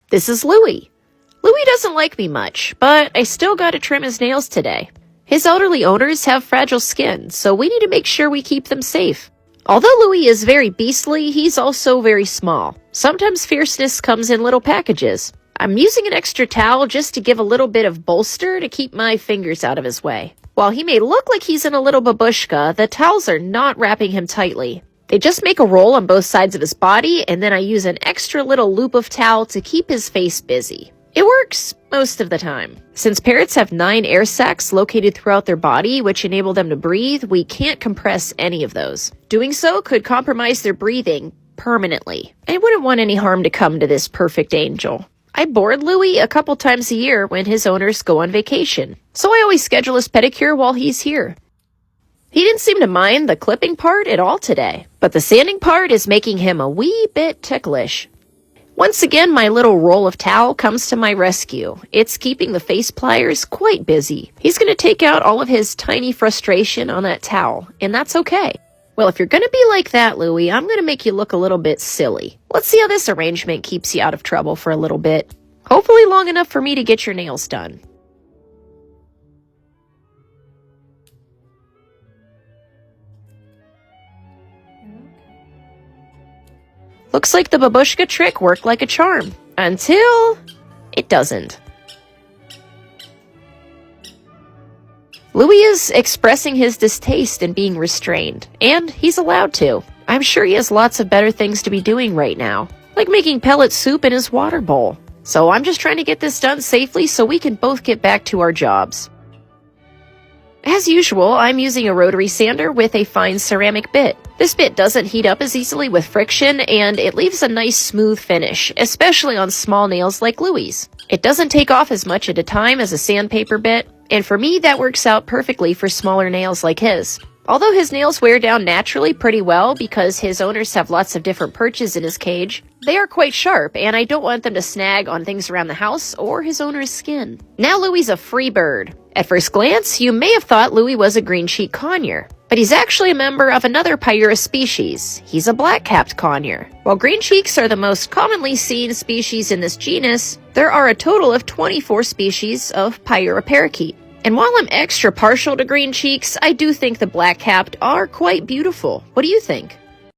This is Louie. Louie doesn't like me much, but I still gotta trim his nails today. His elderly owners have fragile skin, so we need to make sure we keep them safe. Although Louie is very beastly, he's also very small. Sometimes fierceness comes in little packages. I'm using an extra towel just to give a little bit of bolster to keep my fingers out of his way. While he may look like he's in a little babushka, the towels are not wrapping him tightly. They just make a roll on both sides of his body, and then I use an extra little loop of towel to keep his face busy. It works most of the time. Since parrots have 9 air sacs located throughout their body, which enable them to breathe, we can't compress any of those. Doing so could compromise their breathing permanently. I wouldn't want any harm to come to this perfect angel. I board Louie a couple times a year when his owners go on vacation, so I always schedule his pedicure while he's here. He didn't seem to mind the clipping part at all today, but the sanding part is making him a wee bit ticklish. Once again, my little roll of towel comes to my rescue. It's keeping the face pliers quite busy. He's going to take out all of his tiny frustration on that towel, and that's okay. Well, if you're going to be like that, Louie, I'm going to make you look a little bit silly. Let's see how this arrangement keeps you out of trouble for a little bit. Hopefully long enough for me to get your nails done. Looks like the babushka trick worked like a charm, until it doesn't. Louie is expressing his distaste and being restrained, and he's allowed to. I'm sure he has lots of better things to be doing right now, like making pellet soup in his water bowl. So I'm just trying to get this done safely so we can both get back to our jobs. As usual, I'm using a rotary sander with a fine ceramic bit. This bit doesn't heat up as easily with friction, and it leaves a nice smooth finish, especially on small nails like Louie's. It doesn't take off as much at a time as a sandpaper bit, and for me that works out perfectly for smaller nails like his. Although his nails wear down naturally pretty well because his owners have lots of different perches in his cage, they are quite sharp, and I don't want them to snag on things around the house or his owner's skin. Now Louie's a free bird. At first glance, you may have thought Louie was a green-cheeked conure, but he's actually a member of another Pyrrhus species. He's a black-capped conure. While green cheeks are the most commonly seen species in this genus, there are a total of 24 species of Pyrrha parakeet. And while I'm extra partial to green cheeks, I do think the black-capped are quite beautiful. What do you think?